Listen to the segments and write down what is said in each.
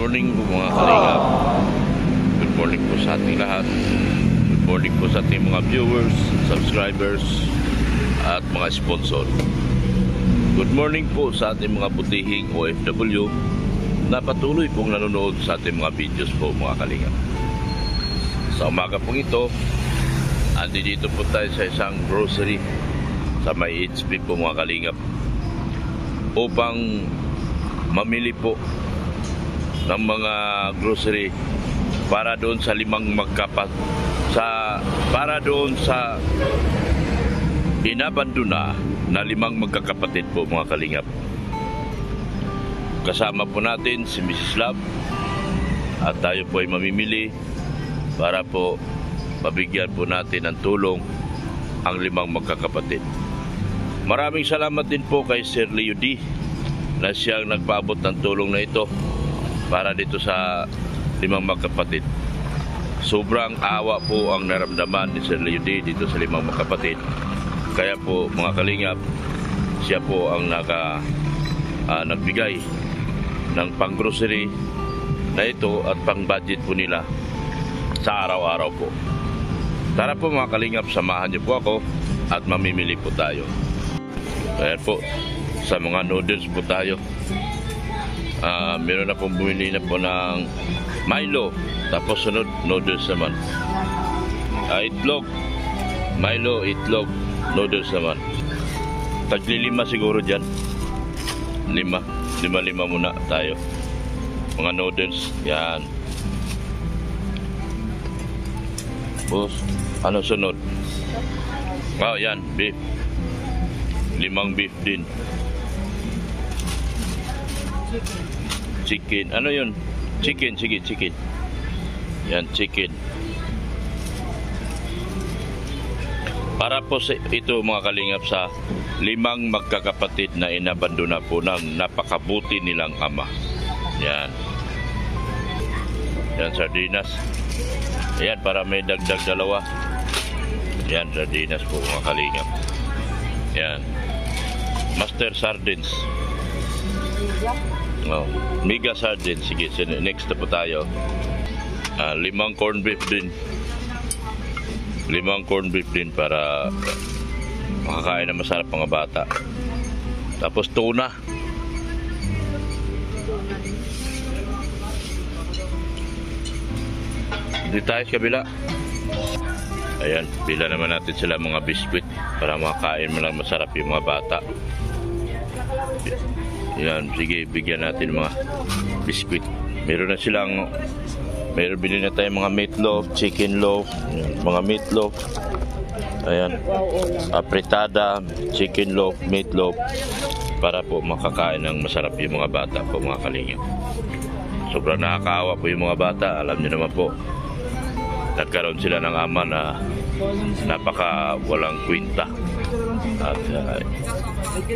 morning po mga kalingap. Good morning po sa ating lahat. Good morning po sa ating mga viewers, subscribers, at mga sponsor. Good morning po sa ating mga butihing OFW na patuloy pong nanonood sa ating mga videos po mga kalingap. Sa umaga pong ito, dito po tayo sa isang grocery sa may HP po mga kalingap upang mamili po ng mga grocery para doon sa para doon sa inabandona na 5 magkakapatid po mga kalingap. Kasama po natin si Mrs. Love at tayo po ay mamimili para po mabigyan po natin ng tulong ang 5 magkakapatid. Maraming salamat din po kay Sir Leo D na siyang nagpaabot ng tulong na ito para dito sa 5 magkapatid. Sobrang awa po ang naramdaman ni Sir Leo D dito sa 5 magkapatid. Kaya po mga kalingap, siya po ang nagbigay ng pang-grocery na ito at pang-budget po nila sa araw-araw po. Tara po mga kalingap, samahan niyo po ako at mamimili po tayo. Kaya po, sa mga noodles po tayo. Meron na pong bumili na po ng Milo. Tapos sunod, noodles naman. Itlog. Milo, itlog, noodles naman. Tagli 5 siguro dyan. 5 muna tayo. Mga noodles. Yan. Tapos, ano sunod? Oh, yan, beef. 5 beef din. Chicken. Ano yun? Chicken. Sige, chicken. Yan, chicken. Para po sa ito mga kalingap sa 5 magkakapatid na inabandona po ng napakabuti nilang ama. Yan. Yan, sardinas. Yan, para may dagdag 2. Yan, sardinas po mga kalingap. Yan. Master sardines. Oh, mega sardines. Sige, next na po tayo. 5 corn beef din. 5 corn beef din para makakain na masarap mga bata. Tapos tuna. Dito tayo sa kabila. Ayan, bila naman natin sila mga biskwit para makakain mo lang masarap yung mga bata. Ayan, sige, bigyan natin mga biskwit. Meron bilhin na tayo mga meatloaf, chicken loaf, mga meatloaf. Ayan, apritada, chicken loaf, meatloaf para po makakain ng masarap yung mga bata po mga kalingap. Sobrang nakakaawa po yung mga bata, alam niyo naman po. Nagkaroon sila ng ama na napaka walang kwenta at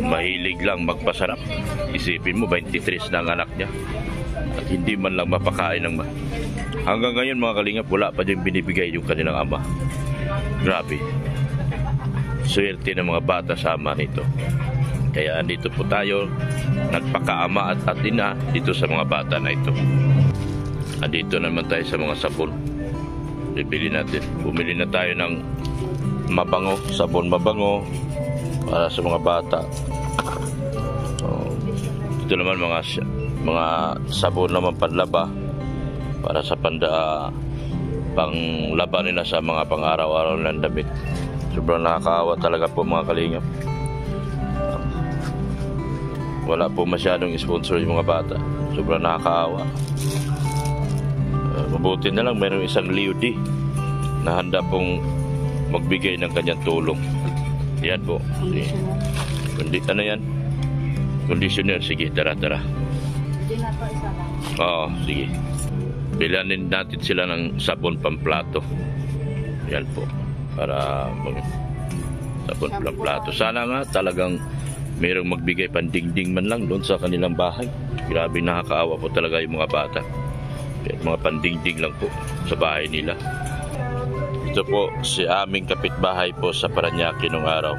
mahilig lang magpasarap. Isipin mo 23 na ang anak niya at hindi man lang mapakain ng hanggang ngayon mga kalingap, wala pa din binibigay yung kanilang ama. Grabe, swerte ng mga bata sa ama nito. Kaya andito po tayo, nagpakaama at ina dito sa mga bata na ito. Andito naman tayo sa mga sabon. Bibili natin. Bumili na tayo ng mabango, sabon mabango para sa mga bata. Ito naman mga sabon naman panlaba para sa panglaba nila sa mga pang-araw-araw ng damit. Sobrang nakakaawa talaga po mga kalingap. Wala po masyadong sponsor yung mga bata. Sobrang nakakaawa. Mabuti na lang mayroong isang Leo D na handa pong magbigay ng kanyang tulong. Yan po. Ano yan? Conditioner. Sige, tara. Oo, sige. Bilanin natin sila ng sabon pamplato. Yan po. Para sabon pamplato. Sana nga talagang mayroong magbigay pandingding man lang doon sa kanilang bahay. Grabe, nakakaawa po talaga yung mga bata. Mga pandingding lang po sa bahay nila. Ito po si aming kapitbahay po sa Parañaque nung araw.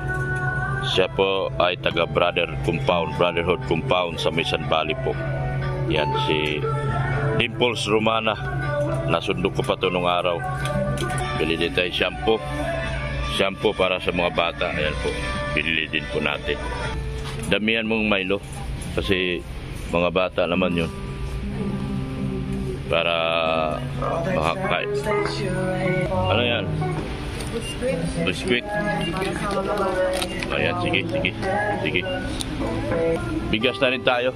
Siya po ay taga Brotherhood Compound sa Mission Valley po. Yan si Dimples Romana. Nasundok ko pa to nung araw. Bili din tayo shampoo. Shampoo para sa mga bata. Ayan po. Bili din po natin. Damihan mong Milo. Kasi mga bata naman yun. Para makakain. Ano yan? Biskuit. Ayan, sige. Bigas na rin tayo.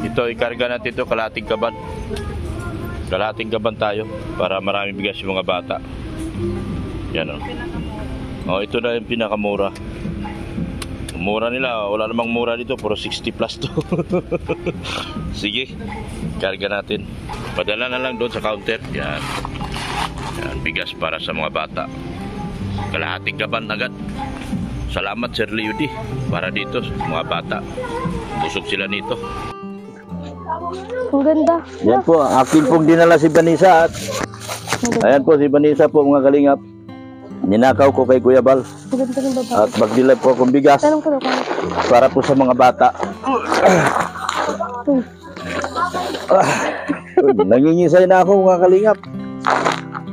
Ito, ikarga natin ito, kalahating kaban. Kalahating kaban tayo para maraming bigas yung mga bata. Yan o. Oh, ito na yung pinakamura. Mura nila, wala namang mura dito, puro 60 plus to. Sige, karga natin. Padala na lang doon sa counter. Yan. Yan, bigas para sa mga bata. Kalahating kaban agad. Salamat Sir Leody para dito sa mga bata. Busog sila nito. Ang ganda. Yan po, akin pong dinala si Vanessa at ayan po si Vanessa po mga kalingap. Ninakaw ko kay Kuya Bal Ang ganda ng babae. at magdilay po akong bigas Tanong ko na para po sa mga bata. Nangingisay na ako mga kalingap.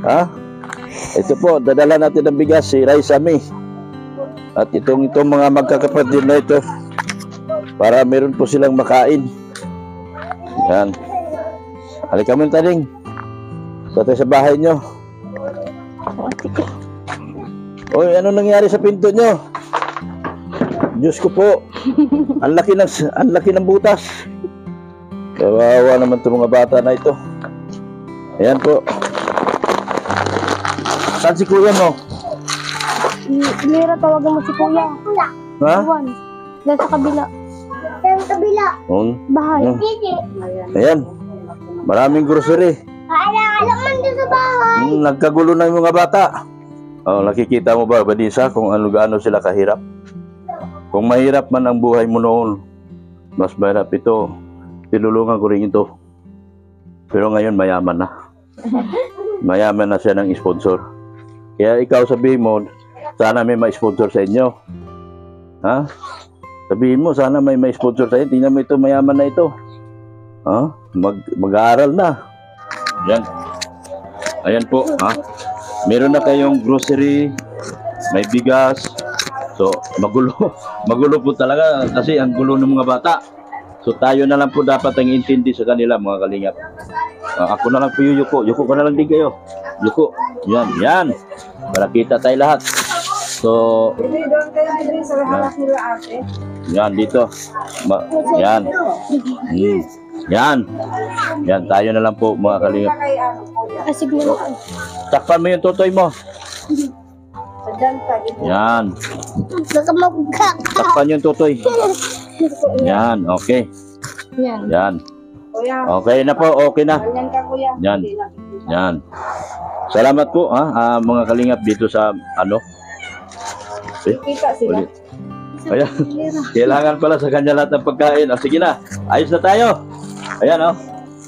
Ha? Ito po, dadala natin ng bigas si Raisa May. At itong mga magkakapatid na ito para meron po silang makain. Yan. Halika mo taling. Sa bahay nyo. Oy, ano nangyari sa pinto nyo? Diyos ko po. Ang laki ng butas. Kawawa naman itong mga bata na ito. Ayan po. Saan si kuya mo? Mira, tawagan mo si Kuya. Ha? Juan. Diyan sa kabila. Bahay. Ayan. Maraming grocery. Nagkagulo na yung mga bata. Oh, nakikita mo ba, Vanessa, kung ano-gaano sila kahirap? Kung mahirap man ang buhay mo noon, mas mahirap ito. Tinulungan ko rin ito. Pero ngayon mayaman na. Mayaman na siya ng sponsor. Kaya ikaw sabihin mo, sana may ma-sponsor sa inyo. Ha? Sabihin mo, sana may ma-sponsor sa inyo. Tingnan mo ito, mayaman na ito. Ha? Mag-aaral na. Yan. Ayan po, ha? Meron na kayong grocery, may bigas. So, magulo. Magulo po talaga kasi ang gulo ng mga bata. So, tayo na lang po dapat ang intindi sa kanila, mga kalingap. Ako na lang po yung yuko. Yuko ko na lang din kayo. Yuko. Yan. Para kita tayo lahat. So, yan dito. Yan. Yan, tayo na lang po mga kalingap. Sige mo. Takpan mo yung tutoy mo. Yan. Takpan yung tutoy. Yan, okay. Yan. Okay na po, okay na. Yan. Salamat po mga kalingap dito sa ulit. Ayan. Kailangan pala sa kanya lahat ng pagkain. Sige na, ayos na tayo. Ayan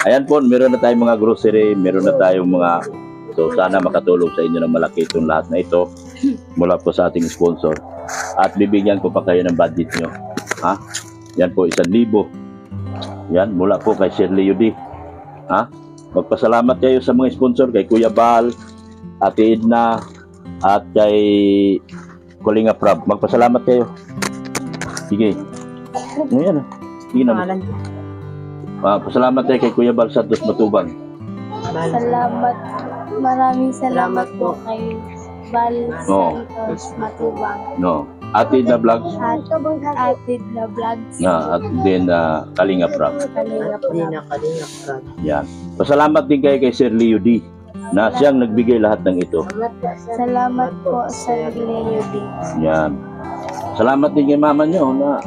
Ayan po, meron na tayong mga grocery, meron na tayong mga, so sana makatulong sa inyo ng malaki itong lahat na ito mula po sa ating sponsor. At bibigyan ko pa kayo ng budget nyo. Yan po, 1,000. Yan, mula po kay Sir Leody. Magpasalamat kayo sa mga sponsor, kay Kuya Bal, Ate Edna, at kay Kulinga Prab. Magpasalamat kayo. Sige. Ayan Sige na. Pasalamat tayo kay Kuya Bal Santos Matubang. Salamat. Maraming salamat po kay Bal Santos Matubang. Ate Edna Vlogs. Ate Edna Vlogs. At din Kalinga Prab. Kalinga Prab. Yan. Pasalamat din kayo kay Sir Leody na siyang nagbigay lahat ng ito. Salamat po Sir Leody. Yan. Salamat din kay mama nyo na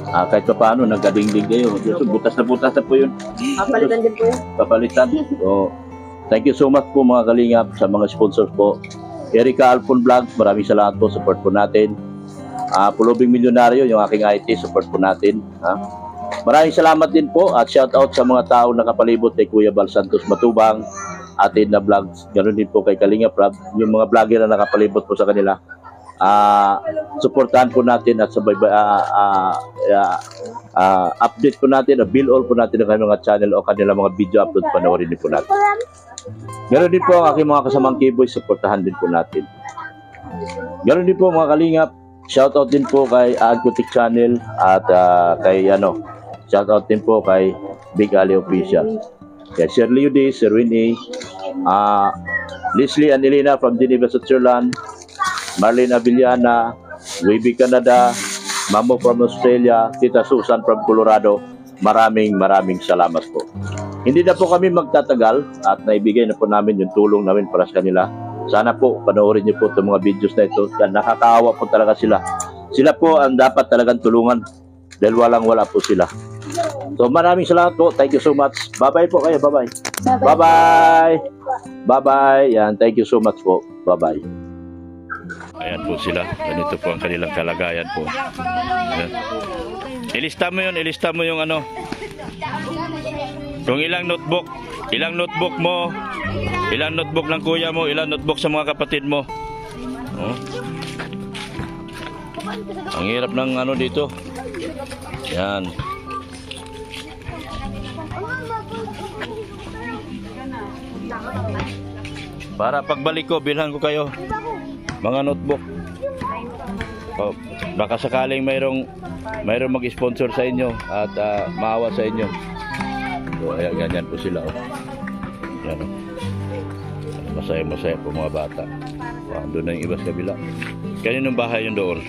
kahit pa paano nagkadingding kayo. So, butas na po yun. Papalitan din po yun. Papalitan. So, thank you so much po mga kalingap sa mga sponsors po. Erica Alpon Vlog, maraming salamat po, support po natin. Pulubing Milyonaryo, yung aking IT, support po natin. Maraming salamat din po at shout out sa mga tao nakapalibot kay Kuya Bal Santos Matubang, Ate Edna Vlogs, ganoon din po kay Kalinga Prab, yung mga vlogger na nakapalibot po sa kanila. suportahan po natin at sabay update po natin, bill all po natin ang mga channel o kanilang mga video upload, panoorin din po natin. Ganoon din po ang aking mga kasamang K-Boys, suportahan din po natin. Ganoon din po mga kalingap, shoutout din po kay Agkutik Channel at kay shoutout din po kay Big Ali Official. Kay Sir Leo D, Sir Winnie, Leslie and Elena from Geneva, Switzerland, Marlene Avillana, Webby Canada, Mamo from Australia, Tita Susan from Colorado. Maraming salamat po. Hindi na po kami magtatagal at naibigay na po namin yung tulong namin para sa kanila. Sana po panoorin niyo po itong mga videos na ito. Nakakaawa po talaga sila. Sila po ang dapat talagang tulungan dahil wala po sila. So maraming salamat po. Thank you so much. Bye-bye po kayo. Bye-bye. Bye-bye. Bye-bye. Yan. Thank you so much po. Bye-bye. Ayan po sila. Ganito po ang kanilang kalagayan po. Ayan. Ilista mo yung ano. Kung ilang notebook mo, ilang notebook ng kuya mo, ilang notebook sa mga kapatid mo. Oh. Ang hirap ng ano dito. Yan. Para pagbalik ko, bilhan ko kayo mga notebook. Oh, baka sakaling mayroong mag-sponsor sa inyo at maawa sa inyo. So, ayan, ganyan po sila. Oh. Yan, oh. Masaya po mga bata. Wow, doon na yung iba sa kabila. Kaninong bahay yung doon?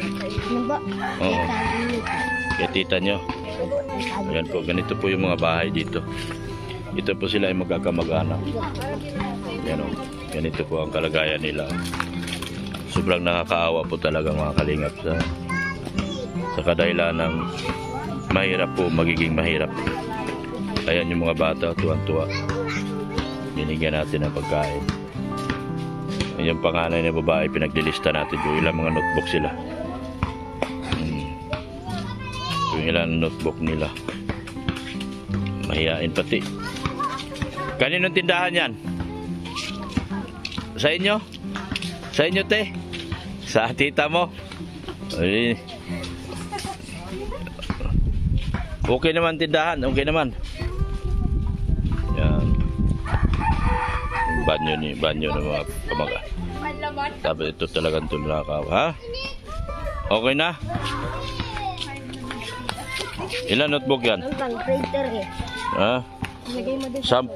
Oo. Kaya tita nyo. Ayan po, ganito po yung mga bahay dito. Ito po sila ay magkakamag-anak. Yan, oh. Ganito po ang kalagayan nila. Sobrang nakakaawa po talaga mga kalingap sa kadahilan ng mahirap po, magiging mahirap. Ayan yung mga bata, tuwan-tuwa. Binigyan natin ng pagkain. Yung panganay na babae, pinagdilista natin yung ilang mga notebook sila. Yung ilang notebook nila. Mahihain pati. Kaninong tindahan yan? Sa inyo? Sa inyo, te? Sa tita mo? Ay. Okay naman tindahan, okay naman. Yan. Banyo ng mga pamaga. Tapos ito talagang tulakaw, ha? Okay na? Ilan notebook yan? Ha? 10,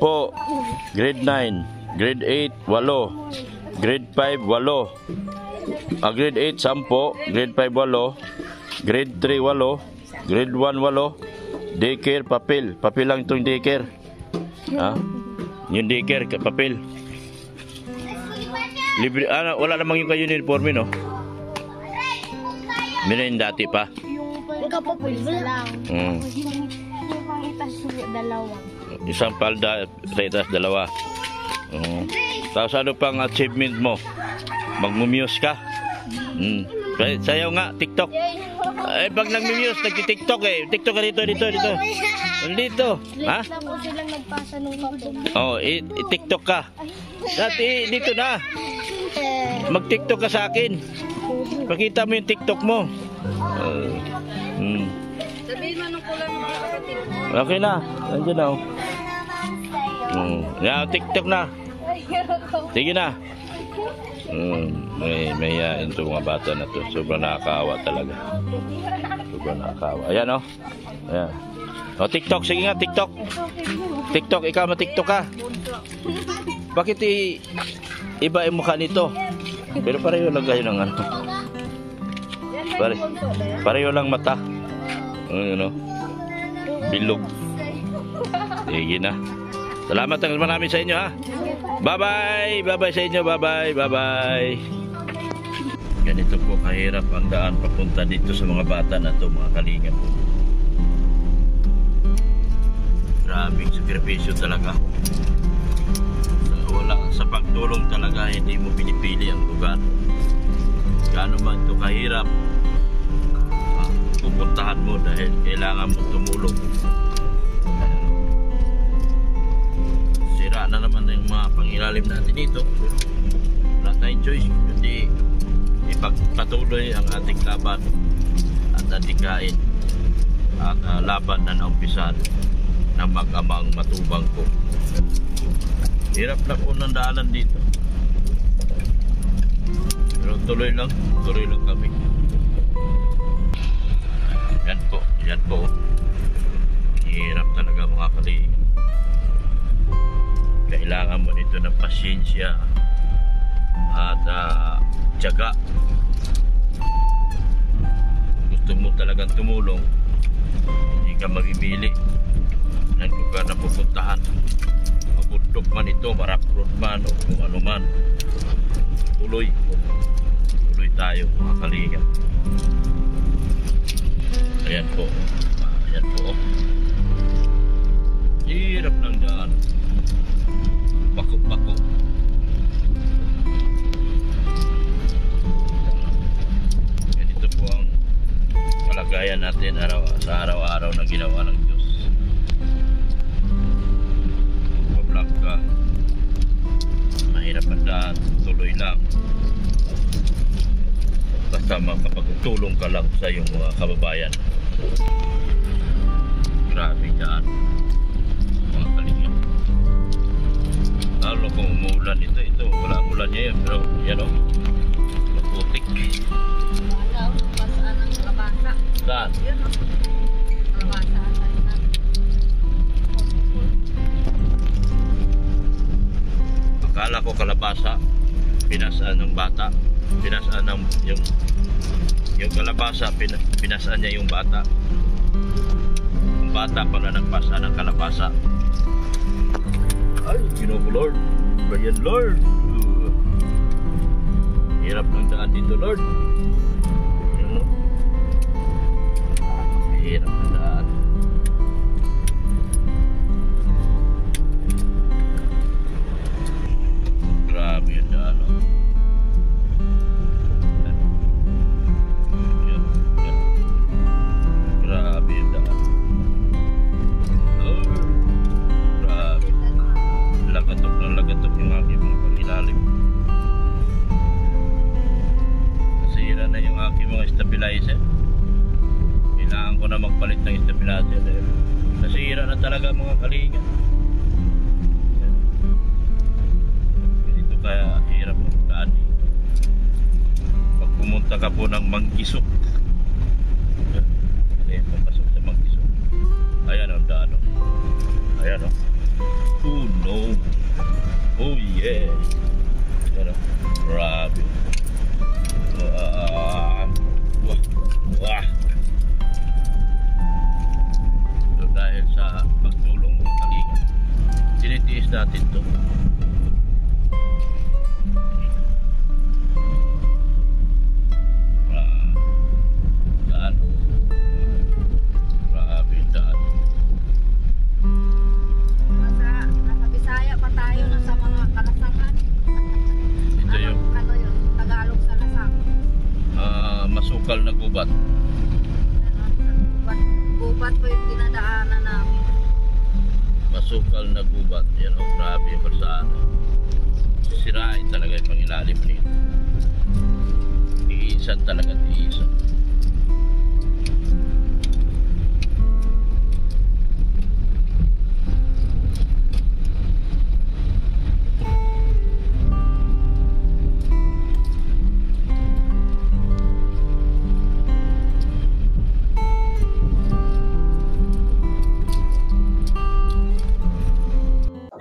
grade 9, grade 8, 8, grade 5, 8, grade 8, 10, grade 5, 8, grade 3, 8, grade 1, 8, daycare, papel lang itong daycare. Ha? Yung daycare, papel. Libre, wala namang yung kayo uniforme, no? Meron yung dati pa. Yung kapapul lang. Yung pangitas dalawa. Isang palda, sa itas, dalawa. Tapos ano pang achievement mo? Magmumuse ka? Sayaw nga, TikTok. Eh, pag nag-muse, nag-TikTok eh. TikTok ka dito. Dito. Ha? Lang po silang nagpasa nung kapatid. Oh, TikTok ka. Dati, dito na. Mag-TikTok ka sa akin. Pakita mo yung TikTok mo. Sabihin mo nung kulang ng mga kapatid. Okay na. Nandiyan na. Yan, TikTok na. Sige na. May yain ito mga bata na to. Sobrang nakakaawa talaga. Sobrang nakakaawa. Ayan, oh. Ayan. Oh, TikTok. Sige nga, TikTok. TikTok, ikaw ma-TikTok ka. Bakit iba yung mukha nito? Pero pareho lang kayo ng ano. Pareho lang mata. Ano? Bilog. Sige na. Salamat ang marami sa inyo, ha. Bye-bye. Bye-bye sa inyo. Bye-bye. Ganito po kahirap ang daan papunta dito sa mga bata na to, mga kalinga po. Grabing sakripisyo talaga. Sa pagtulong talaga, hindi mo pinipili ang lugar. Gaano man ito kahirap, pupuntahan mo dahil kailangan mo tumulong. Sira na naman yung mga pangilalim natin dito. Wala tayong choice, kundi ipagpatuloy ang ating laban at adikain at laban na naumpisan ng mag-amang matubang ko. Hirap na po ng daanan dito. Pero tuloy lang kami. Yan po. Hirap talaga mga kalig. Kailangan mo nito ng pasyensya at tiyaga. Gusto mo talagang tumulong, hindi ka mamimili ng lugar na pupuntahan. Mabundok man ito, maraprod man o kung ano man. Tuloy tayo mga kalinga. Ayan po. Hirap ng daan. Bako. Ganito po ang kalagayan natin sa araw-araw na ginawa ng Diyos. Pablock ka, mahirap ang daan, tuloy lang. Basta makapagtulong ka lang sa iyong mga kababayan. Grabe dyan mga kalinga. Lalo kung umuulan ito wala ulan niya yan, pero yan o, maputik. Pasaan ang kalabasa. Saan? Yun o. Kalabasa. Akala ko kalabasa, pinasaan ng bata. Pinasaan ng yung kalabasa, pinasaan niya yung bata. Ang bata pala nagpasa ng kalabasa. Ay, Ginoo Lord. Bayan Lord. Hirap ng daan dito, Lord. Ano? Hirap ng daan. Grabe yung daan. Grabe yung daan. Grabe. Lagatok yung aking mga pangilalim. Nasira na yung aking mga stabilizer. Kailangan ko na magpalit ng stabilizer. Nasira na talaga mga kalinga. Ganito kaya hirap ng daan. Pag pumunta ka po ng Manggisok, papasok sa Manggisok. Ayan ang daan. Ayan o. Oh no. Oh yeah. Ayan o. Grabe. Wah. So dahil sa pagtulong ng kalinga, tinitiis natin to. Nasa Bisaya pa tayo na sa mga kalasangan. Ito yung Ano yun? Tagalog sa lasang. masukal na gubat. Gubat po yung dinadaanan namin. Masukal na gubat. Yan o, grabe yung kalsaan. Sirain talaga yung pangilalim nito. Tiisan talaga, tiisan.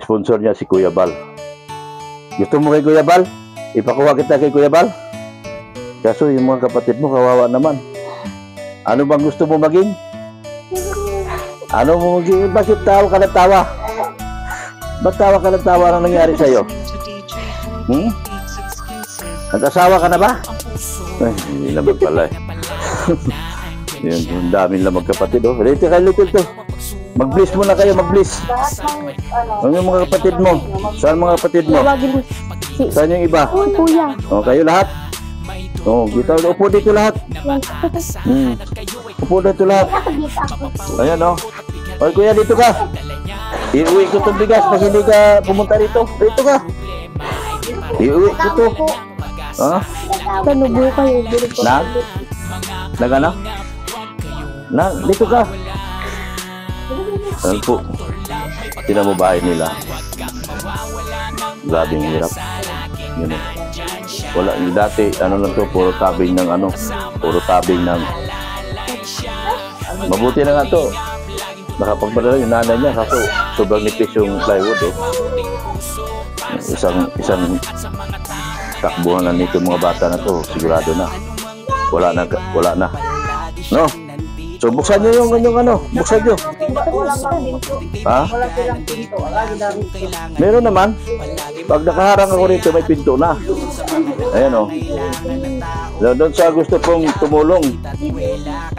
Sponsor niya si Kuya Bal. Gusto mo kay Kuya Bal? Ipakuha kita kay Kuya Bal? Kaso yung mga kapatid mo kawawa naman. Ano bang gusto mo maging? Ano mo maging? Bakit tawa ka na tawa? Ba't tawa ka na tawa? Anong nangyari sa'yo? Nag-asawa ka na ba? Ay, hindi naman pala eh. Yun, yung dami lang magkapatid. Oh. Rito kayo, little to. Mag-bliss muna kayo, mag-bliss. Ano yung mga kapatid mo? Saan mga kapatid mo? Saan yung iba? Kuya. O, kayo lahat? O, kita, upo dito lahat. Upo dito lahat. Ayan o. O, kuya, dito ka. Iuwi ko itong bigas pag hindi ka pumunta dito. Dito ka. Iuwi ko ito. Ha? Kanubo kayo. Bili po. Na? Nagana? Na, dito ka. Ano po? Tinan mo bahay nila. Grabing hirap. Yun eh. Wala, yung dati, ano lang to, puro tabing ng ano, puro tabing ng... Mabuti na nga to. Nakapagpadala yung nanay niya, kaso sobrang nipis yung plywood eh. Isang takbuhan na nito mga bata na to, sigurado na. Wala na. No? So buksan nyo yung ano, buksan nyo. Wala pang pinto. Ha? Wala silang pinto. Wala ginamit ko. Meron naman. Pag nakaharang ako rito, may pinto na. Ayan o. Doon sa gusto pong tumulong.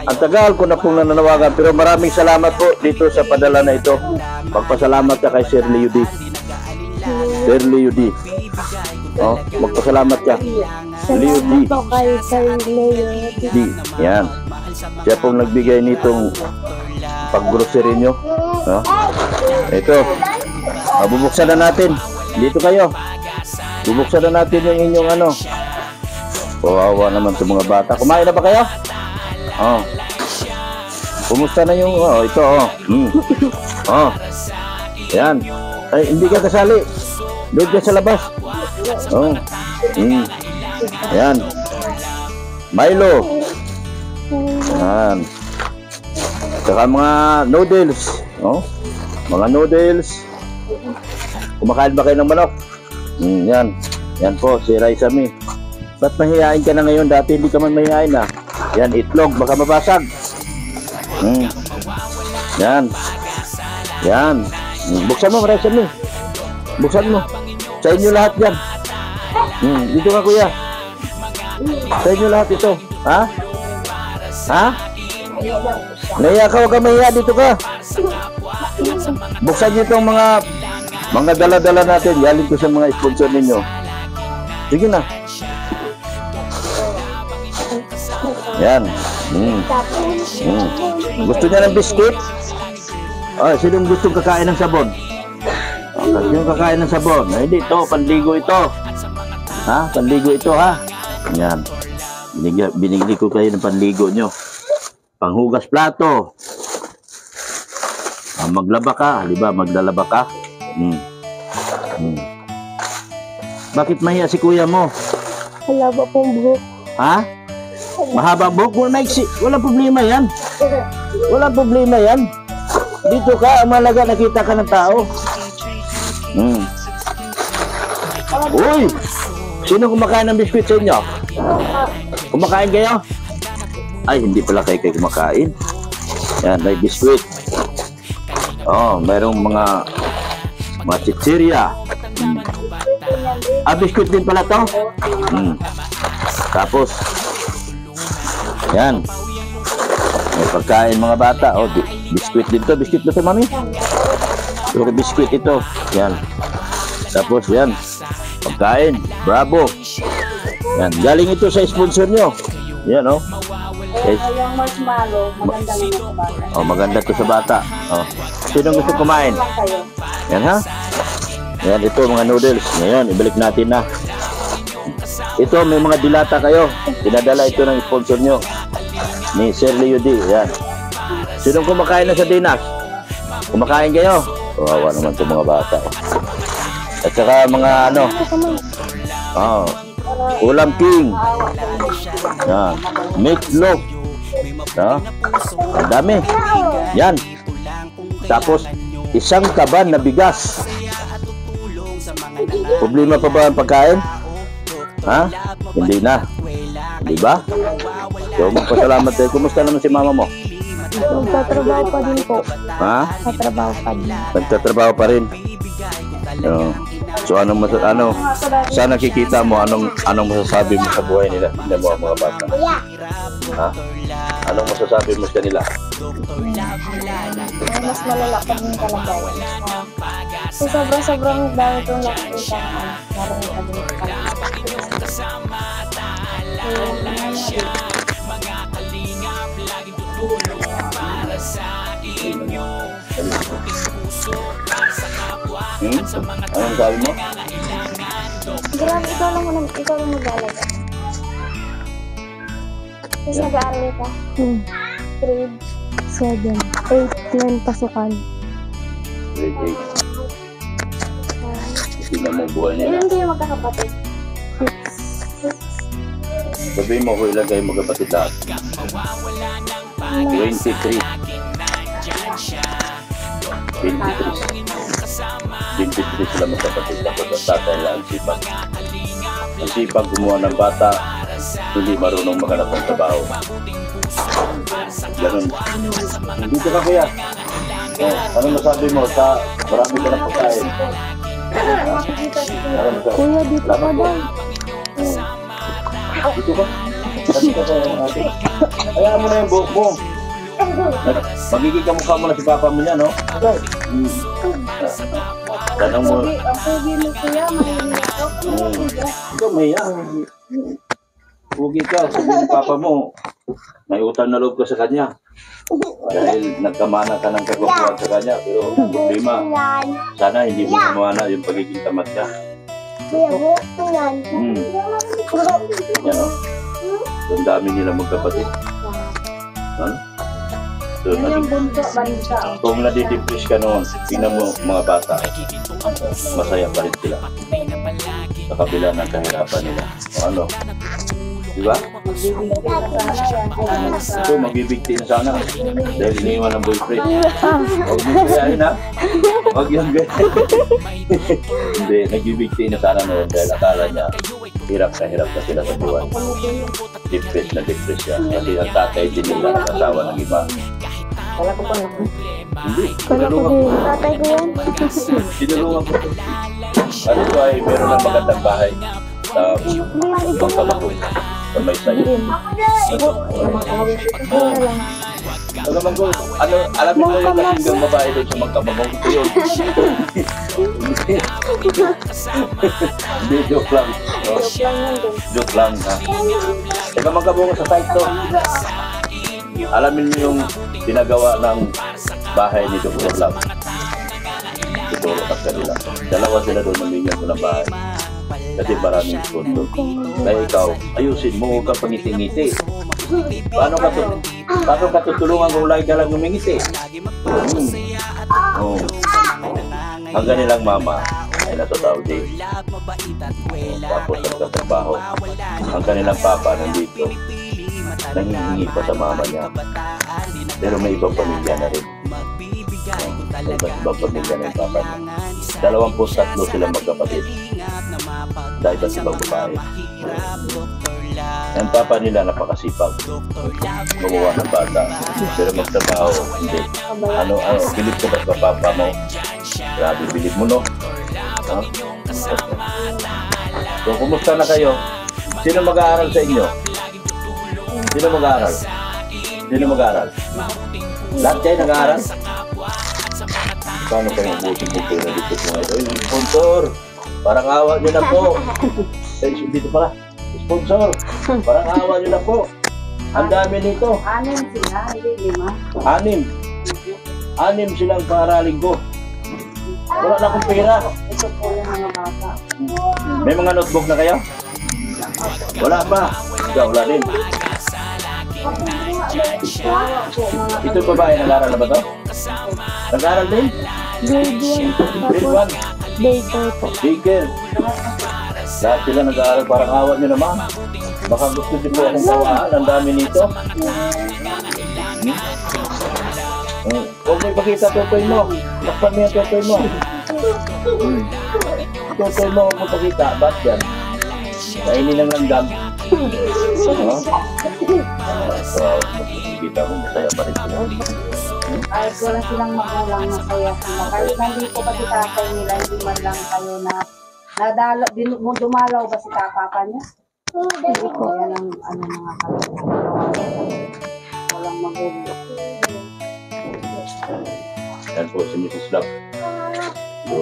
Ang tagal ko na pong nananawagan, pero maraming salamat po dito sa padala na ito. Magpasalamat ka kay Sir Leo D. Sir Leo D. Oh, magpasalamat ka. Leo D. Salamat po kay Sir Leo D. Yan. Siya pong nagbigay nitong pag-grocery nyo. No? Ito. Bubuksan na natin. Dito kayo. Bubuksan na natin yung inyong ano. Kawawa naman sa mga bata. Kumain na ba kayo? Oh. Kumusta na yung ito Oh. Yan. Ay, hindi ka kasali. Doon ka sa labas. Oh. Yan. Milo. Yan. Saka mga noodles. Oh. Mga noodles. Kumakain ba kayo ng manok? Yan. Yan po, si Raisa Mi. Ba't mahihain ka na ngayon? Dati hindi ka man mahihain na. Yan, itlog. Baka mabasag. Yan. Yan. Buksan mo, Raisa Mi. Buksan mo. Sa inyo lahat yan. Dito ka, kuya. Sa inyo lahat ito. Ha? Ha? Naiya ka, huwag ka mahiya. Dito ka. Buksan nyo itong mga dala-dala natin. Galing ko sa mga sponsor ninyo. Sige na. Yan. Gusto niya ng biscuit? Sinong gustong kakain ng sabon? Sinong kakain ng sabon? Hindi, ito. Panligo ito. Ha? Panligo ito, ha? Yan. Binigli ko kayo ng panligo nyo. Panghugas plato. Maglaba ka. Di ba? Maglalaba ka. Bakit mahiya si kuya mo? Wala ba pong buhok? Ha? Mahaba buhok? Wala problema yan. Wala problema yan. Dito ka, malaga nakita ka ng tao. Uy! Sino kumakain ng biskuit sa inyo? Kumakain kayo? Ay, hindi pala kayo kumakain. Yan, may biskuit. Mayroong mga chichirya. Biskuit din pala to. Tapos, yan. May pagkain mga bata. Biskuit din to. Biskuit ba to, mami? Pero biskuit ito. Yan. Tapos, yan. Pagkain. Bravo. Yan. Galing ito sa sponsor nyo. Yan, Yung marshmallow, maganda naman sa bata. Maganda to sa bata. Sino gusto kumain? Lang kayo. Yan, ha? Yan, ito mga noodles. Ngayon, ibalik natin na. Ito, may mga dilata kayo. Pinadala ito ng sponsor nyo. Ni Sir Leo D. Yan. Sinong kumakain na sa dinas? Kumakain kayo? Kawawa naman itong mga bata. At saka mga ulam king. Yan. Meatloaf. Ang dami. Yan. Tapos, isang kaban na bigas. Problema pa ba ang pagkain? Ha? Hindi na. Di ba? So, magpasalamat tayo. Kumusta naman si mama mo? Nagtatrabaho pa din po. Ha? Nagtatrabaho pa din. Nagtatrabaho pa rin. So, sa nakikita mo, anong masasabi mo sa buhay nila? Hindi mo ang mga bata. Ha? Anong masasabi mo sa nila? Mas malala pa din kalagayan. So, sobrang dami kong nakikita narinig pa din Anong sabi mo? Grabe, ikaw lang mag-alaga. Tapos nag-aaral ka? Grade 7. 8, 9 pasukan. Grade 8. Tingnan mo buhay nila. Ilan kayo magkakapatid? 6. Sabihin mo kung ilan kayo magkapatid lahat. 23. 23 sila magkapatid. Tapos ang tatay lang ang sipag. Ang sipag gumawa ng bata, hindi marunong maghanap ng trabaho. Ganun. Dito ka kuya. Ano masabi mo sa marami ka na pagkain? Kuya, dito ka daw. Dito ka? Sabi ka tayo ng ating. Hayaan mo na yung buhok mo. Magiging kamukha mo na si papa mo niya, no? Tanong mo. Ang pogi mo kuya, mahilig ako. Ikaw, Maya. Huwag ka. Sabi ni papa mo, may utang na loob ka sa kanya. Dahil nagkamana ka ng kagwapuan sa kanya. Pero ang problema, sana hindi mo namana yung pagiging tamad niya. Yan, no? Ang dami nila magkapatid. Ano? So, Yung bunso, bansa. kung nadidepress ka noon, tingnan mo mga bata, masaya pa rin sila. Sa kabila ng kahirapan nila. O ano? Diba? Ito, magbibigti na sana. Dahil iniwan ng boyfriend. Huwag mo kayahin, ha? Huwag yung ganyan. Hindi, nagbibigti na sana noon dahil akala niya hirap na sila sa buwan. Depress na depress siya. Kasi ang tatay din nila ang asawa ng iba. Wala ko pa na. Hindi, Kala ko din. Tatay ko yan. tinulungan ko. Ano ito ay meron ng magandang bahay sa Magkabakong sa may sayo. Pagkaman ko, ano, alamin mo yung kasinggang babae doon sa Magkabakong. Ito yun. Hindi, joke lang. No? Joke lang, ha? Teka, Magkabakong sa site to. Alamin mo yung pinagawa ng bahay ni Dr. Love. Siguro ka kanila. Dalawa sila doon namingyan ko ng bahay. Kasi maraming sponsor. Kaya ikaw, ayusin mo, huwag ka pangiti-ngiti. Paano ka tutulungan kung lagi ka lang humingiti? Oh. Ang kanilang mama ay nasa Saudi. Tapos nagtatrabaho. Ang kanilang papa nandito. Nangihingi pa sa mama niya. Pero may ibang pamilya na rin. May ibang pamilya na yung papa niya. 23 sila magkapatid. Dahil sa ibang babae. Ang papa nila napakasipag. Gumawa ng bata. Pero magtrabaho, hindi. Bilib ko ba sa papa mo? Grabe, bilib mo, no? Huh? So, kumusta na kayo? Sino mag-aaral sa inyo? Sino mag-aaral? Sino mag-aaral? Lahat kayo nag-aaral? Paano kayo ubusin po pera dito sa mga ito? Ay, sponsor! Parang awa nyo na po! Dito pala. Sponsor! Parang awa nyo na po! Ang dami nito! 6 sila, hindi 5. 6 silang paaralin ko. Wala na akong pera. Ito po yung mga bata. May mga notebook na kayo? Wala pa. Ikaw, wala din. Ito babae, nag-aaral na ba ito? Nag-aaral din? Grade 1 po. Grade 1? Tapos daycare po. Daycare. Lahat sila nag-aaral, parang awa nyo naman. Baka gusto din po akong kawaan. Ang dami nito. Huwag mo ipakita tutoy mo. Lakpan mo yung tutoy mo. Tutoy mo, huwag mo pakita. Ba't yan? Kainin lang ng gam. So, makikita mo, masaya pa rin sila. Kahit wala silang magulang, masaya sila. Kahit nandito pa si tatay nila, hindi man lang kayo na dumalaw ba si papa niya? Hindi ko. Yan ang mga kalagayan. Walang magulang. Yan po si Mrs. Love. So,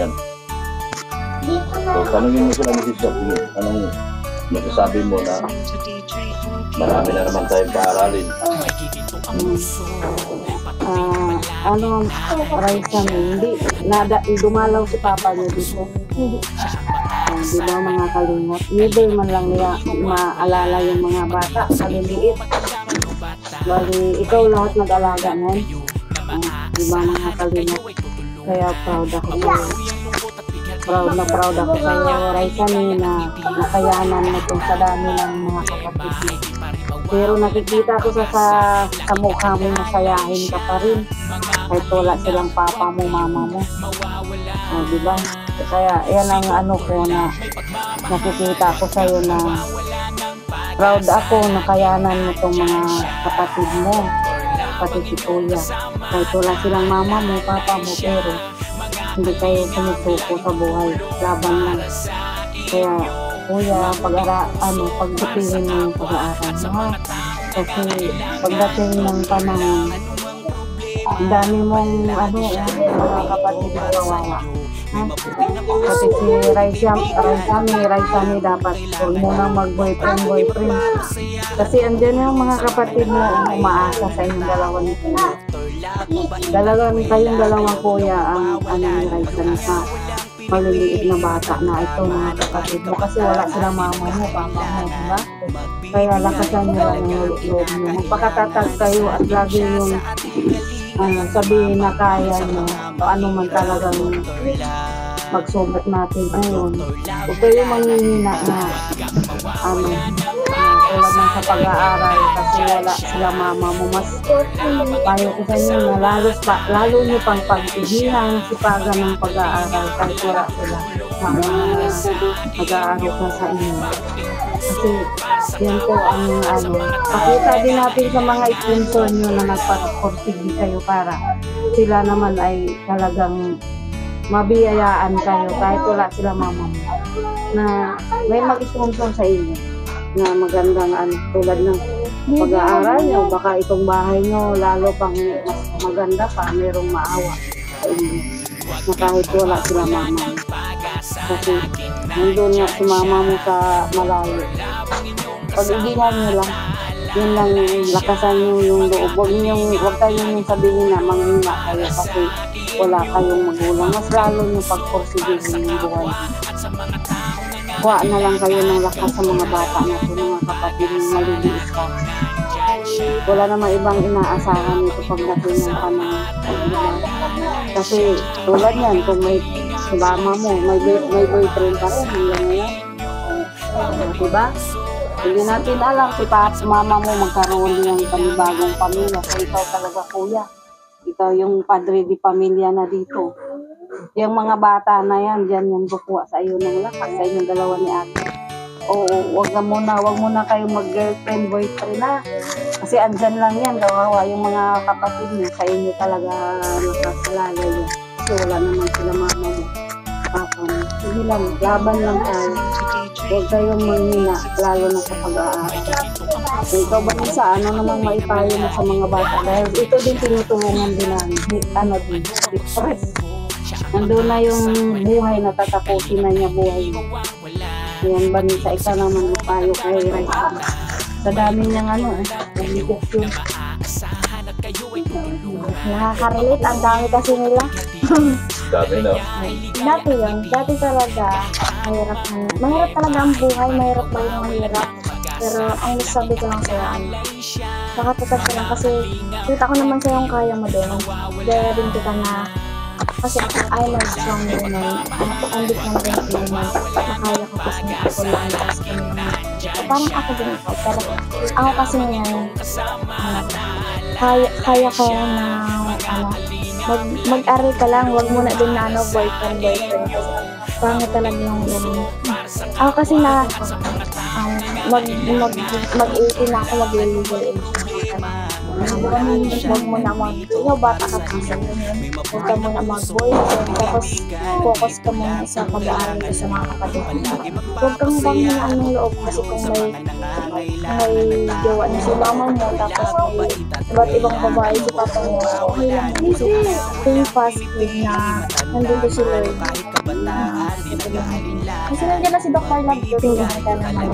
yan. So, tanungin mo sila Mrs. Love. Sige, anong masasabi mo na marami na naman tayong paaralin? Raisa mo, hindi. Dumalaw si papa niya dito. Di ba mga kalingap? Never man lang nila maalala yung mga bata sa liliit. Bali, ikaw lahat nag-alaga nun. Di ba mga kalingap? Kaya proud ako sa'yo. Proud ako sa'yo, Raisani, na nakayanan mo itong sa dami ng mga kapatid mo. Pero nakikita ko sa mukha mo, masayahin ka pa rin. Kahit wala silang papa mo, mama mo. Diba? Kaya yan ang ano ko na nakikita ko sa'yo na proud ako na kayanan mo itong mga kapatid mo. Pati si Kuya. Kahit wala silang mama mo, papa mo, pero hindi kayo sumusuko sa buhay. Laban lang. Kaya Kuya, pagdating mo yung pag-aaral mo. Kasi pagdating ng panahon, ang dami mong mga kapatid na kawawa. Kasi si Raisami dapat huwag mo nang mag-boyfriend. Kasi andyan yung mga kapatid mo umaasa sa inyong dalawa ni Kuya. Kayong dalawang Kuya ang ni Raisami sa maliliit na bata na ito mga kapatid mo. Kasi wala silang mama mo, papa mo, diba? Kaya lakasan nyo lang yung loob nyo. Magpakatatag kayo at lagi yung sabihin na kaya nyo o ano man talagang magsubok natin ngayon. Huwag kayo manghihina na tulad ng sa pag-aaral kasi wala sila mama mo. Mas payo ko sa inyo na lalo nyo pang pagtigilan sipagan ng pag-aaral kahit wala sila mama na mag-aaral ka sa inyo. Kasi yan po ang pakita din natin sa mga sponsor nyo na nagpaporsigi kayo para sila naman ay talagang mabiyayaan kayo kahit wala sila mama mo na may mag-sponsor sa inyo na magandang tulad ng pag-aaral nyo, baka itong bahay nyo lalo pang mas maganda pa, merong maawa sa inyo na kahit wala sila mama mo. Kasi nandun nga si mama mo sa malayo. Pag-igilan nyo lang, yun lang, lakasan nyo yung loob. Huwag kayong sabihin na manghina kayo kasi wala kayong magulang. Mas lalo nyo pagporsigilin yung buhay. Kuha na lang kayo ng lakas sa mga bata natin, mga kapatid ng maliliit ka. Wala namang ibang inaasahan nito pagdating ng panahon. Kasi tulad yan, kung may mama mo, may boyfriend ka rin, hanggang ngayon. Diba? Hindi natin alam si mama mo magkaroon ng panibagong pamilya. So ikaw talaga Kuya. Ikaw yung padre di pamilya na dito. Yung mga bata na yan, dyan yan kukuha sa iyo ng lakas, sa inyong dalawa ni ate. Oo, wag muna kayo mag-girlfriend, boyfriend na. Kasi andyan lang yan, kawawa yung mga kapatid mo, sa inyo talaga nakasalala yan. Kasi wala naman sila mama mo, papa mo. Sige lang, laban lang tayo. Huwag kayong manghina, lalo na sa pag-aaral. So, ikaw ba sa ano namang maipayo mo sa mga bata? Dahil ito din tinutulungan din namin, depress. Nandun na yung buhay na tatapusin na niya buhay mo. Yan ba sa isa naman payo kay Raisa? Sa dami niyang obligasyon. Nakaka-relate, ang dami kasi nila. Dami na. Dati talaga, mahirap talaga ang buhay, mahirap ba yung mahirap. Pero ang sabi ko lang sa'yo, nakatatag ko lang kasi kita ko naman sa'yo yung kaya mo din. Dahil rin kita na kasi I love strong woman. Andit lang rin ako naman. Nakaya ko kasi ako lang kasi parang ako din ikaw. Pero ako kasi ngayon, kaya ko na mag-aral ka lang. Huwag mo na din na boyfriend. Kasi pangit talaga yung ganun. Ako kasi na mag-18 na ako, mag-legal age. Huwag mo na ikaw bata ka kasi huwag ka muna mag-boyfriend tapos focus ka muna sa pag-aaral ka sa mga kapatid. Huwag kang banghinaan ng loob kasi kung may jowa na si mama mo tapos may iba't ibang babae si papa mo, okay lang. Think positive na nandito si Lord. Kasi nandiyan na si Dr. Love ko, tingnan ka naman.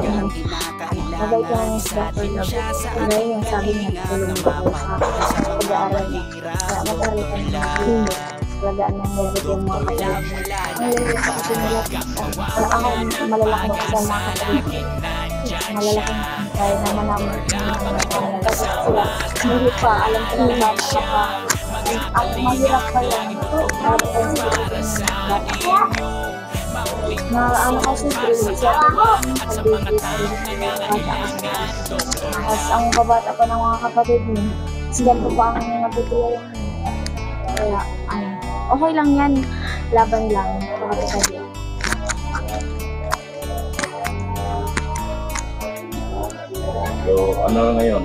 Mabait lang si Dr. Love. Ngayon yung sabi niya, tulungan ko sa pag-aaral niya. Kaya mag-aaral ka naman. alagaan ng mabuti yung mga kapatid. Ang lilit ko kasi nila, ako malalaki ko sa mga kapatid. Malalaki na kaya naman namin kasi sila hindi pa alam ko na bata pa ang mahirap pa yan na ano kasi grade siya tapos ang babata pa ng mga kapatid niya kasi ganito pa ang natutulong kaya okay lang yan laban lang kapatid. So, ano ngayon?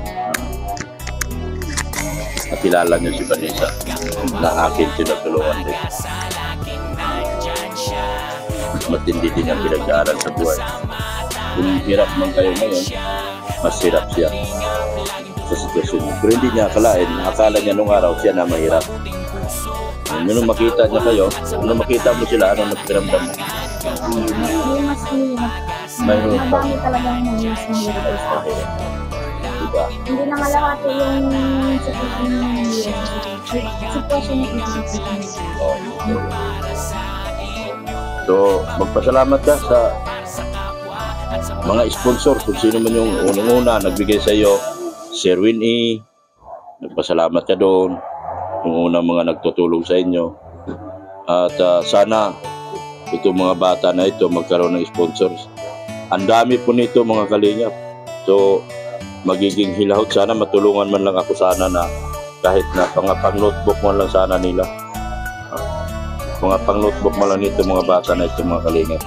Nakilala niyo si Vanessa na akin tinutulungan din. Matindi din ang pinag-aaral sa buhay. Kung hirap man kayo ngayon, mas hirap siya sa sitwasyon niyo. Pero hindi niya akalain, akala niya nung araw siya na mahirap. Nung makita niya kayo, nung makita mo sila, ano nagpiramdam mo? Mas hirap. Mayroon pa. Madami talagang mas mahirap sa akin. Diba? Hindi na malawati yung sitwasyon ng isip. So, magpasalamat ka sa mga sponsor kung sino man yung unang-una nagbigay sa iyo. Sir Winnie, nagpasalamat ka doon. Yung unang mga nagtutulong sa inyo. At sana itong mga bata na ito magkaroon ng sponsors. Ang dami po nito mga kalingap. So, magiging hilahot sana, matulungan man lang ako sana na kahit na pang notebook man lang sana nila. Mga pang notebook man lang nito mga bata na ito mga kalingap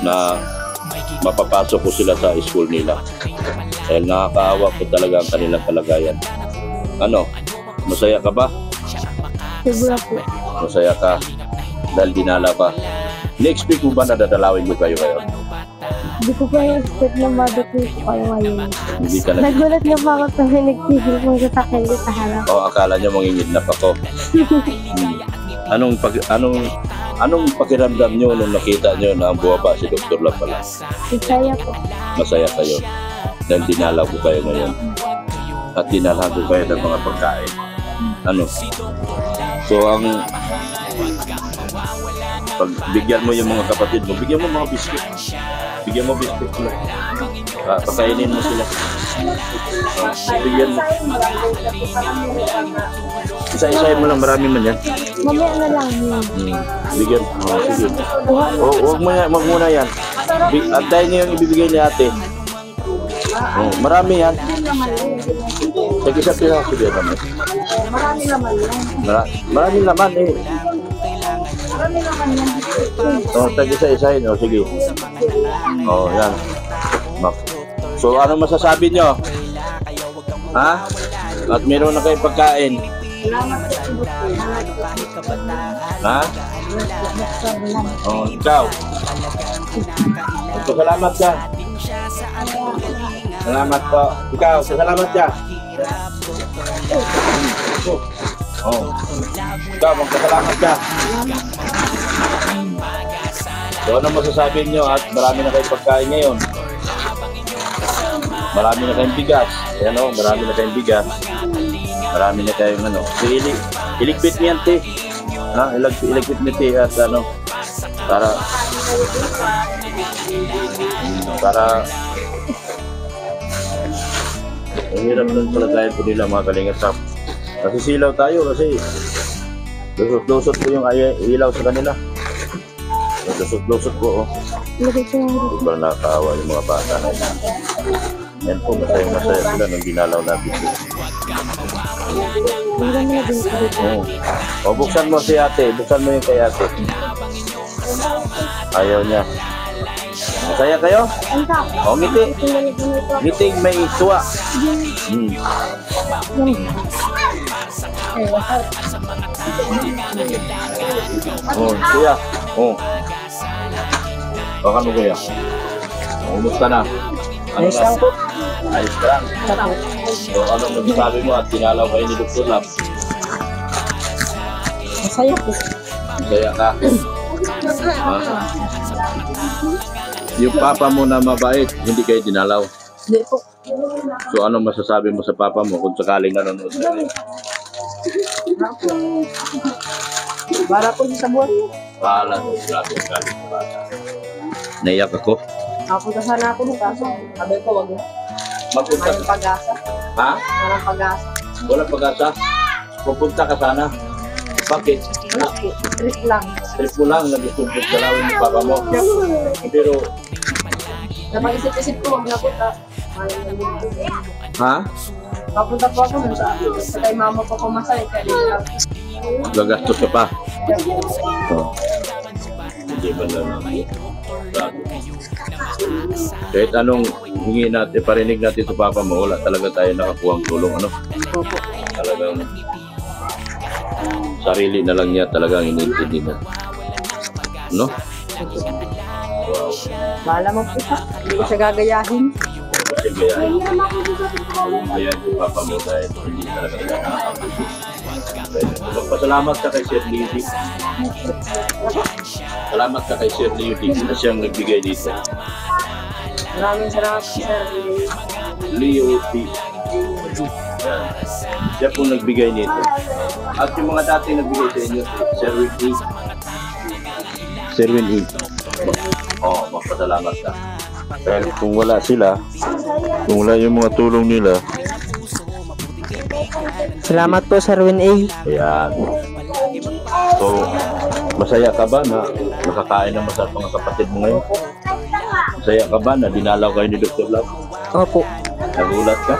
na mapapasok ko sila sa school nila. Dahil nakakaawa po talaga ang kanilang kalagayan. Ano? Masaya ka ba? Siguro po. Masaya ka dahil dinala ka. Na-expect mo ba na dadalawin ko kayo ngayon? Hindi ko pa expect na madating ko kayo ngayon. Hindi ka na. Nagulat nga pa ako sa nagtigil kong sasakyan ko sa harap. O akala niya mangingidnap ako. Anong pakiramdam niyo nung nakita niyo na ang buwaba si Dr. lang pala? Isaya po. Masaya kayo dahil dinala ko kayo ngayon. At dinala ko kayo ng mga pagkain. Ano? So ang pag bigyan mo yung mga kapatid mo, bigyan mo mga biscuit. Bigyan mo biscuit mo. Pakainin mo sila. Bigyan mo. Isa-isahin mo lang, marami man yan. Mamaya na lang yun. Bigyan. Sige. Huwag muna yan. Antayin niyo yung ibibigay ni ate. Marami yan. Sige sa pila. Sige naman. Marami naman yan. Marami naman eh. Marami naman yan. Tagi sa isahin. Sige. Yan. So ano masasabi nyo? Ha? At meron na kayong pagkain. Ha? Ikaw. Salamat ka. Salamat po. Ikaw, salamat ka. Ikaw, magpasalamat ka. So ano masasabi nyo at marami na kayong pagkain ngayon? Marami na kayong bigas. Ayan o, marami na kayong bigas. Marami na kayong ano. So, iligpit niyan, te. Ha? Iligpit niya, te. At ano, para ang hirap lang pala tayo po nila mga kalingap. Nasisilaw tayo kasi lusot-lusot po yung ilaw sa kanila. Lusot-lusot po, oh. Sobrang nakakaawa yung mga bata na yun. Yan po, masaya sila nung ginalaw natin sila. Buksan mo si ate. Buksan mo yung kay ate. Ayaw niya. Masaya kayo? Ngiti. Ngiting may tuwa. Kuya. Baka mo kuya. Kumusta na? Ayos lang po. Ayos lang. So ano sabi mo at tinalaw kayo ni Dr. Lab? Masaya po. Masaya ka? Yung papa mo na mabait, hindi kayo dinalaw? Hindi po. So ano masasabi mo sa papa mo kung sakaling nanonood ka rin? Para po sa buwan niyo. Bahala ko, grabe ang galing sa bata. Naiyak ako. Napunta sana ako nung kaso. Sabi ko, wag na. Mapunta Walang pag-asa. Ha? Walang pag-asa. Walang pag-asa? Pupunta ka sana. Bakit? Trip lang. Trip mo lang, nagsusumpot sa lawin ng papa mo. Pero, Napag-isip-isip ko, wag na punta. ha? Papunta po ako dun sa kay mama ko pumasay. Kaya Gagastos ka pa. Oh. Hindi ba na grabe. Kahit anong hingi natin, parinig natin sa papa mo, wala talaga tayo nakakuhang tulong. Ano? Talagang sarili na lang niya talagang inintindi mo. No? Wow. bahala mo po siya. Hindi ko siya gagayahin. Kasi gayahin. Gayahin yung papa mo dahil hindi talaga siya nakakabili. Magpasalamat ka kay Sir Leo Dick. Salamat ka kay Sir Leo Dick na siyang nagbigay dito. Maraming salamat po, sir. Leo Dick. Yan. Siya pong nagbigay nito. At yung mga dating nagbigay sa inyo, Sir Win E. Sir Win E. Magpasalamat ka. Dahil kung wala sila, kung wala yung mga tulong nila, Salamat po, Sir Win A. ayan. So, masaya ka ba na nakakain ng masarap mga kapatid mo ngayon? Masaya ka ba na dinalaw kayo ni Dr. Love? Opo. Nagulat ka?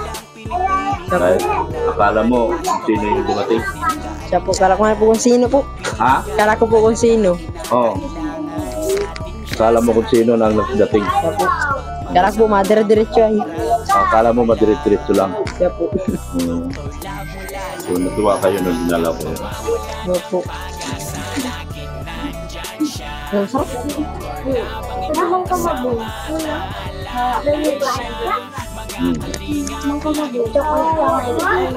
Dahil akala mo kung sino yung dumating? Siya po, kala ko nga po kung sino po. Ha? Kala ko po kung sino. Oo. Akala mo kung sino nang nagdating? Siya po. Kala ko po, madira-diretso ay. Akala mo madiret-diretso lang. Siya po. So, natuwa kayo nung dinalaw ko. Opo. Ang sarap. Nahong ka mabuhay. Hmm. Nahong ka mabuhay. Chocolate lang.